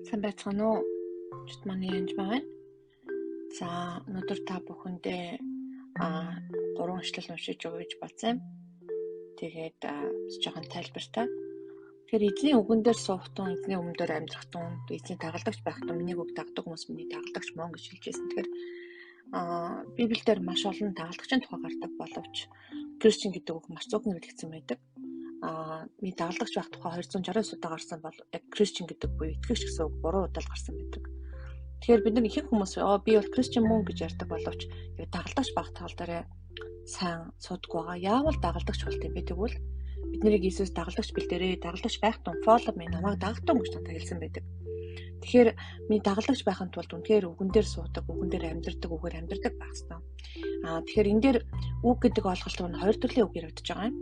Сайн байцгаана уу? Чит манай янж байна. За, өнөөдөр та бүхэндээ 3 уншлал уншиж өгье гэж бодсон юм. Тэгээд жоохон тайлбартай. Тэгэхээр эзний үгэн дээр суухдаа эзний өмнө дээр амьдрахтун, эзний дагалдагч байхдаа миний үг дагдаг хүмүүс миний дагалдагч мөн гэж хэлжсэн. Тэгэхээр Библиэлд маш олон дагалдагчийн тухай гардаг боловч Кристиан гэдэг үг маш зөвхөн нэрлэгдсэн байдаг. Миний дагалдагч байх тухай 269 удаа гарсан бол яг Кристиан гэдэг буюу итгэгч гэсэн үг 3 удаа л гарсан байдаг. Тэгэхээр бид нар ихэнх хүмүүс би бол Кристиан мөн гэж ярьдаг боловч яг дагалдагч байх тал дээр сайн судаггүй байгаа. Яавал дагалдагч болт юм бэ тэгвэл бид нарыг Иесус дагалдагч бэлдээрээ дагалдагч байх тун follow me намайг дагтун гэж надад хэлсэн байдаг. Тэгэхээр миний дагалдагч байхын тулд үнэхээр үгэн дээр суудаг, үгэн дээр амьдардаг, үгээр амьдардаг байх хэрэгтэй. Тэгэхээр энэ дээр үг гэдэг ойлголт нь хоёр төрлийн үг яригдж байгаа юм.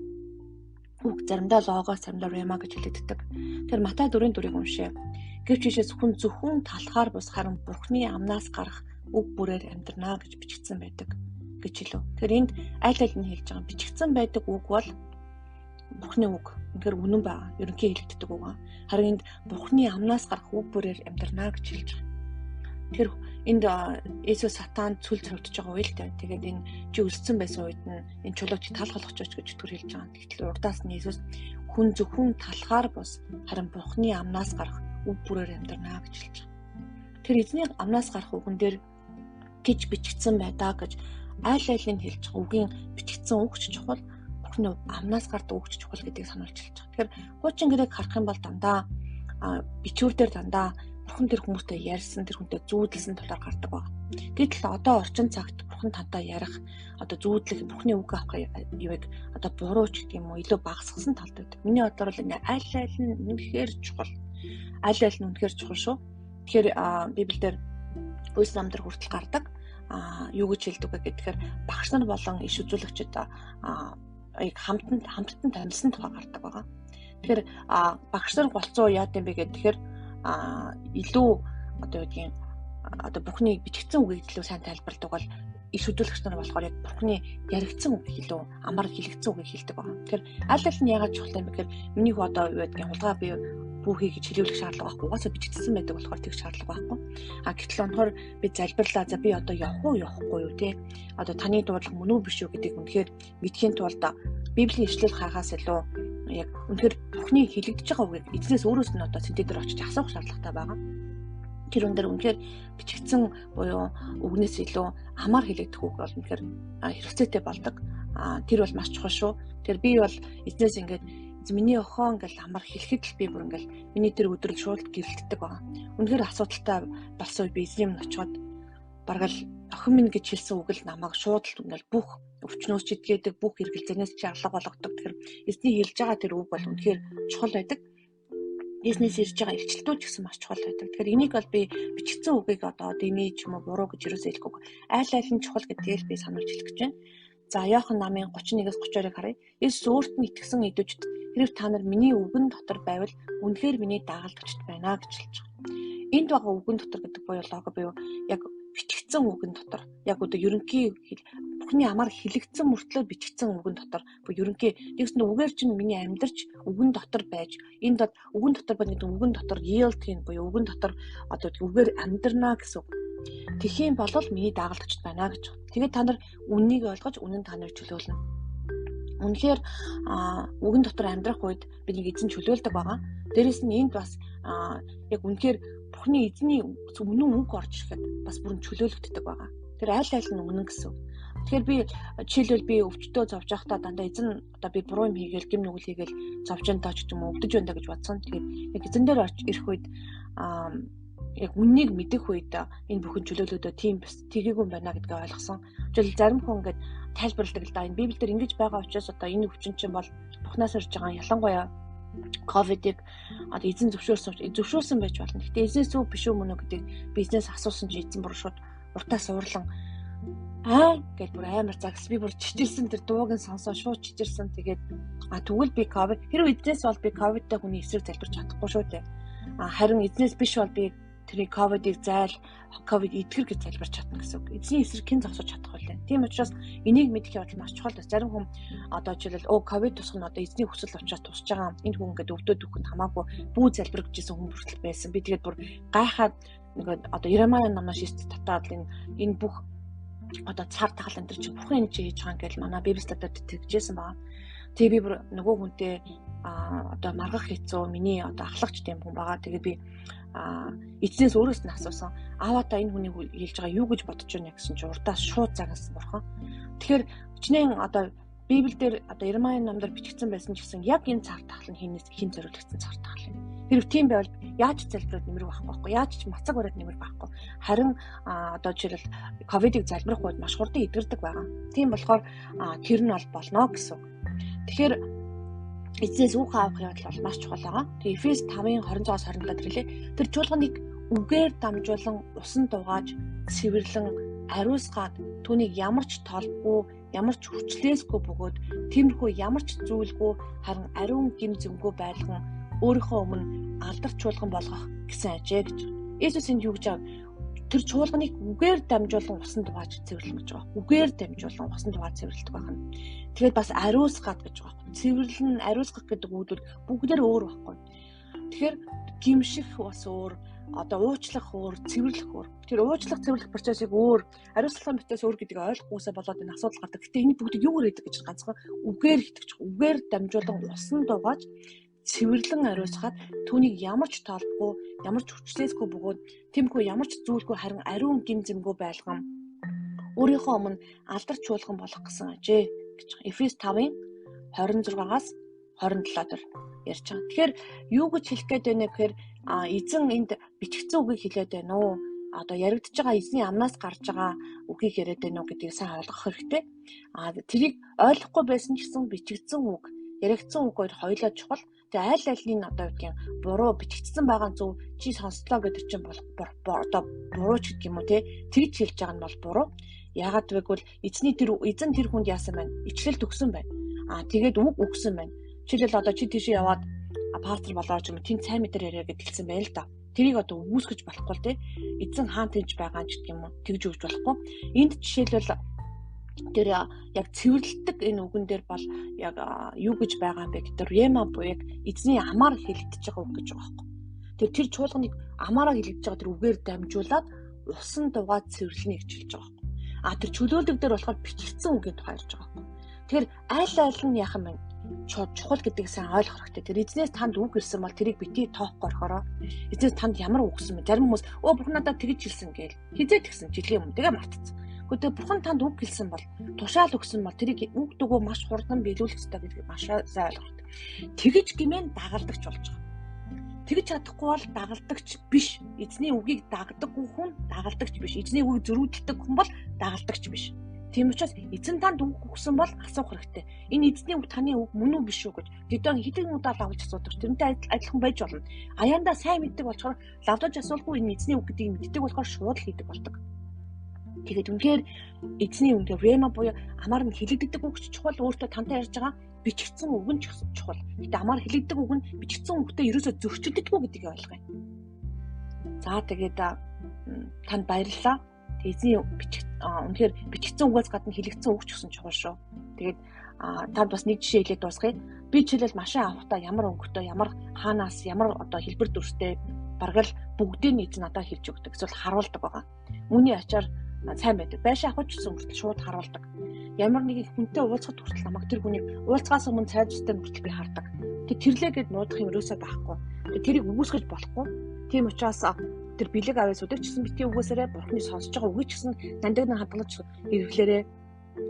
Үг заримдаа логос, заримдаа рема гэж хэлэгддэг. Тэгэхээр Матай 4:4-ийг уншъя. Гэвч ишээс хүн зөвхөн талхаар бус харин Бурхны амнаас гарах үг бүрээр амьдрнаа гэж бичигдсэн байдаг гэж хэлв. Тэгэхээр энд аль аль нь хэлж байгаа бичигдсэн байдаг үг бол Бурхны үг. Үнэхээр үнэн байгаа. Ерөнхий хэлэгддэг үг. Харин энд Бурхны амнаас гарах үг бүрээр амьдрнаа гэж хэлж байгаа. Тэгэхээр энд Иесус сатан цүл цавдж байгаа үйл дээ. Тэгээд энэ чи өссөн байсан үед нь энэ чулууч талхалгач гэж түр хэлж байгаа. Тэгэхээр урдаас нь Иесус хүн зөвхөн талхаар бус харин Бурхны амнаас гарах үг бүрээр амьдрнаа гэж хэлж байгаа. Тэр эзний амнаас гарах үгэн дээр гэж бичигдсэн байдаа гэж аль алийг хэлж байгаа. Үгийн бичигдсэн үг ч чухал, Бурхны амнаас гардаг үг ч чухал гэдгийг сануулж хэлж байгаа. Тэгэхээр хуучин гэрэг харах юм бол дандаа бичвэр дээр дандаа Бурхан тэр хүмүүстэй ярьсан, тэр хүнтэй зүүдэлсэн талаар гардаг байна. Гэтэл одоо орчин цагт Бурхан тантай ярих, одоо зүүдлэх, Бурханы үг авах юуг одоо бурууч гэдэг юм уу, илүү багасгасан талд байдаг. Миний бодлоор л ингээ аль аль нь үнэхээр чухал. Аль аль нь үнэхээр чухал шүү. Тэгэхээр Библиэлд Үс намдар хүртэл гардаг. Юу гэж хэлдэг вэ гэхээр багш нар болон иш үзүүлэгчид хамтдан танилцсан тухай гардаг байгаа. Тэгэхээр багш нар голцоо яад юм бэ гэхээр илүү одоо үгдгийн одоо Бурхны бичигдсэн үгийг илүү сайн тайлбарладаг бол иш үзүүлэгч нар болохоор яг Бурхны яригдсан үгийг илүү амар хэлэгдсэн үгийг хэлдэг байна. Тэгэхээр аль аль нь яагаад чухал юм бэ гэхээр миний хүү одоо юу гэдгийг хулгай би бүхий гэж хэлүүлэх шаардлага байхгүй. Угаасаа бичигдсэн байдаг болохоор тэгэх шаардлага байхгүй. Гэтэл онохоор би залбирлаа. За би одоо явах уу явахгүй юу те. Одоо таны дуудлага мөн үү биш үү гэдгийг үнэхээр мэдхийн тулд Библийн ишлэл хаагаас илүү яг үнэхээр Бурхны хэлэгдэж байгаа үгийг эзнээс өөрөөс нь одоо синтез дээр очиж асуух шаардлагатай байгаа. Тэр өндөр үнэхээр бичигдсэн буюу үгнээс илүү амар хэлэгдэх үг бол үнэхээр хэрэгцээтэй болдог. Тэр бол маш чухал шүү. Тэр би бол эзнээс ингээд миний охоо ингээл амар хэлэхэд л би бүр ингээл миний тэр өдрөл шууд гэрэлтдэг байгаа. Үнэхээр асуудалтай болсон би эзний өмнө очиод бараг л охин минь гэж хэлсэн үг л намайг шууд л ингээл бүх өвчнөөс чидгээдэг, бүх эргэлзэнээс чи алга болгодог. Тэгэхээр эзний хэлж байгаа тэр үг бол үнэхээр чухал байдаг. Эзнээс ирж байгаа илчлэлтүүд ч гэсэн маш чухал байдаг. Тэгэхээр энийг бол би бичигдсэн үгийг одоо дэмий ч юм уу буруу гэж юусоо хэлэхгүй. Аль аль нь чухал гэдгийг би сануулж хэлэх гэж байна. За Иохан намын 31-ээс 32-ыг харъя. Иесус өөрт нь итгэсэн идэвчд хэрэг та нар миний үгэн дотор байвал үнэхээр миний дагалдагчд байна гэж хэлж байгаа. Энд байгаа үгэн дотор гэдэг буюу яг бичигдсэн үгэн дотор яг одоо ерөнхий Бурхны амар хэлэгдсэн мөртлөө бичигдсэн үгэн дотор ерөнхий тэгсэн үгээр чинь миний амьдарч үгэн дотор байж энд үгэн дотор байна гэдэг үгэн дотор yield хийн буюу үгэн дотор одоо үгээр амьдрнаа гэсэн үг. Тэхийн болол миний дагалдагчд байна гэж. Тэгээд та нар үннийг ойлгож үнэн та нарыг чөлөөлнө. Үнэхээр үгэн дотор амьдрах үед бидний эзэн чөлөөлдөг байгаа. Дээрээс нь энд бас яг үнэхээр Бурхны эзний үнэн үг орж ирэхэд бас бүрэн чөлөөлөгддөг байгаа. Тэр аль аль нь үнэн гэсэн. Тэгэхээр би жишээлбэл би өвчтөө зовж байхдаа дандаа эзэн одоо би буруу юм хийгээл гим нүгэл хийгээл зовж энэ ч юм уу өвдөж байна гэж бодсон. Тэгээд яг эзэн дээр орж ирэх үед яг үннийг мэдэх үед энэ бүхэн чөлөөлөгдөө тийм бас тгийгүй юм байна гэдгийг ойлгосон. Жишээл зарим хүн ингээд тайлбарладаг л да энэ Библиэлд ингэж байгаа учраас одоо энэ өвчин чинь бол Бурхнаас ирж байгаа ялангуяа ковидыг одоо эзэн зөвшөөрсөн байж болно. Гэтэ эзнээс үү биш үү мөн үү гэдэг бизнес асуусан чи эзэн бүр шууд уртаа суурлан гэж бүр амар загс би бүр чичирсэн тэр дууг нь сонсоо шууд чичирсэн. Тэгээд тэгвэл би ковид хэрвээ эзнээс бол би ковидтай хүний эсрэг залбирч чадахгүй шүү дээ. Харин эзнээс биш бол би тэрний ковидыг ковид эдгэр гэж залбирч чадна гэсэн үг. Эзний эсрэг хэн зогсож чадах вэ? Тийм учраас энийг мэдэх явдал маш чухал бас. Зарим хүн одоо жишээлбэл ковид тусах нь одоо эзний хүсэл учраас тусч байгаа. Энэ хүн ингээд өвдөд өгөхөнд хамаагүй бүү залбирч гэсэн хүн бүртэл байсан. Би тэгээд бүр гайхаад ингээд одоо Иремая намнаас шийдэж татаад энэ бүх одоо цар тахал энэ чинь бүхэн энэ хийж байгаа гэж манай Библиэд тэгжсэн байгаа. Тэгээ би бүр нөгөө хүнтэй одоо маргах хэцүү миний одоо ахлагч тийм хүн байгаа. Тэгээ би эзнээс өөрөөс нь асуусан. Ааваа энэ хүний хэлж байгаа юу гэж бодож байна гэсэн чинь урдаас шууд загнасан бурхан. Тэгэхээр чиний одоо Библиэлд одоо Иремая намдар бичигдсэн байсан ч гэсэн яг энэ цар тахал нь хин зориулагдсан цар тахал юм. Хэрвээ тийм байвал яаж залбираад нэмэр байхгүй байхгүй яаж ч мацаг бариад нэмэр байхгүй. Харин одоо жишээл ковидыг залбирах үед маш хурдан идэрдэг байгаа. Тийм болохоор тэр нь бол болно гэсэн. Тэгэхээр эзнээс үг авах явдал бол маш чухал байгаа. Тэгээ Эфес 5:26-27 гэрлээ. Тэр чуулганыг үгээр дамжуулан усан дугааж цэвэрлэн ариусгаад түүнийг ямар ч толбгүй, ямар ч хүчлээсгүй бөгөөд тиймэрхүү ямар ч зүйлгүй харин ариун гим зэмгүй байлган өөрийнхөө өмнө алдар чуулган болгох гэсэн ажээ гэж. Иесус энд юу гэж байгаа? Тэр чуулганыг үгээр дамжуулан усан дугааж цэвэрлэн гэж байгаа. Үгээр дамжуулан усан дугааж цэвэрлдэг байна. Тэгээд бас ариусгаад гэж байгаа. Цэвэрлэн, ариусгах гэдэг үгдүүд бүгдээр өөр байхгүй. Тэгэхээр гимших бас өөр, одоо уучлах өөр, цэвэрлэх өөр. Тэр уучлах, цэвэрлэх процессыг өөр, ариуслахын процесс өөр гэдгийг ойлгохгүйсээ болоод энэ асуудал гардаг. Гэтэ энэ бүгдийг юу гэдэг гэж ганцхан үгээр итгэж, үгээр дамжуулан усан дугааж цэвэрлэн ариусгаад түүнийг ямар ч тоолбогүй, ямар ч хүчлээсгүй бөгөөд тиймхүү ямар ч зүйлгүй харин ариун гим зэмгүй байлган өөрийнхөө өмнө алдар чуулган болох гэсэн ажээ гэж байгаа. Эфес 5:26-аас 27 дээр ярьж байгаа. Тэгэхээр юу гэж хэлэх гээд байна вэ гэхээр эзэн энд бичигдсэн үгийг хэлээд байна уу? Одоо яригдж байгаа эзний амнаас гарч байгаа үгийг яриад байна уу гэдгийг сайн ойлгох хэрэгтэй. Тэрийг ойлгохгүй байсан ч гэсэн бичигдсэн үг, яригдсан үг хоёулаа чухал. Тэгээ аль нь одоо юу гэх юм буруу бичигдсэн байгаа зөв чи сонслоо гэдэг чинь бол одоо буруу ч гэдэг юм уу те тэгж хэлж байгаа нь бол буруу. Яагаад гэвэл эзэн тэр хүнд яасан байна? Ичлэл төгсөн байна. Тэгээд үг өгсөн байна. Жишээлбэл одоо чи тийшээ яваад пастор болоо ч юм уу тэнд сайн мэдэр яриа гэж хэлсэн байл л да. Тэрийг одоо үүсгэж болохгүй те. Эзэн хаан тэнж байгаа ч гэдэг юм уу тэгж өгч болохгүй. Энд жишээлбэл тэр яг цэвэрлдэг энэ үгэн дээр бол яг юу гэж байгаа юм бэ гэдэг рема буюу яг эзний амаар хэлэгдэж байгаа үг гэж байгаа байхгүй. Тэр чуулганыг амаараа хэлэгдэж байгаа тэр үгээр дамжуулаад усан дугаад цэвэрлэнэ гэж хэлж байгаа байхгүй. Тэр чөлөөлөг дээр болохоор бичигдсэн үгийн тухай ярьж байгаа байхгүй. Тэгэхээр аль нь яах юм бэ? Чухал гэдгийг сайн ойлгох хэрэгтэй. Тэр эзнээс танд үг ирсэн бол тэрийг битгий тоохгүй орохороо эзнээс танд ямар үг өгсөн бэ? Зарим хүмүүс бурхан надад тэгж хэлсэн гээл хизээ тэгсэн жилийн өмнө тэгээ мартцсан. Гэхдээ бурхан танд үг хэлсэн бол тушаал өгсөн бол тэрийг үг дөгөө маш хурдан биелүүлэх хэрэгтэй гэдгийг маш сайн ойлгох хэрэгтэй. Тэгж гимэн дагалдагч болж байгаа. Тэгж чадахгүй бол дагалдагч биш. Эзний үгийг дагдаггүй хүн дагалдагч биш. Эзний үгийг зөрүүдэлдэг хүн бол дагалдагч биш. Тийм учраас эзэн танд үг өгсөн бол асуух хэрэгтэй. Энэ эзний үг таны үг мөн үү биш үү гэж тэдэн хэдэн удаа лавж асуудаг. Тэрнтэй адилхан байж болно. Аяндаа сайн мэддэг болохоор лавдаж асуулгүй энэ эзний үг гэдгийг мэддэг болохоор шууд л хийдэг болдог. Тэгээд үнээр эзний үнээр рема буюу амаар нь хэлэгддэг үг чухал өөртөө тантай ярьж байгаа бичигдсэн үг нь чухал. Гэтэ амаар хэлэгддэг үг нь бичигдсэн үгтэй ерөөсөө зөрчилдөггүй гэдгийг ойлгоё. За тэгээд танд баярлалаа. Эзний үнээр бичигдсэн үгээс гадна хэлэгдсэн үг ч гэсэн чухал шүү. Тэгээд танд бас нэг жишээ хэлээд дуусгая. Би жишээлбэл машин авахдаа ямар өнгөтэй, ямар хаанаас, ямар одоо хэлбэр дүрстэй бараг л бүгдийг нь эзэн надад хэлж өгдөг. Эсвэл харуулдаг байгаа. Үүний ачаар сайн байдаг. Байшаа авах ч гэсэн хүртэл шууд харуулдаг. Ямар нэг хүнтэй уулзахад хүртэл намайг тэр хүнийг уулзахаас өмнө цайз үстэй хүртэл би хардаг. Тэг тэрлээ гэд нуудах юм ерөөсөө байхгүй. Тэг тэрийг үгүйсгэж болохгүй. Тийм учраас тэр бэлэг аваас үдэгчсэн битгий үгөөсөрөө бурхны сонсож байгаа үгийг ч гэсэн дандагнаа хадгалж хэрэглээрээ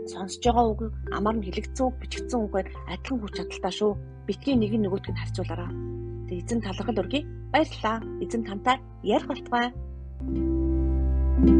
сонсож байгаа үг амар нь хэлэгдсэн үг бичигдсэн үгээр адилхан хүч чадалтай шүү. Битгий нэг нь нөгөөдг нь харьцуулаарай. Тэг эзэн талархал өргөе. Баярлалаа. Эзэн тантай ярих болтугай.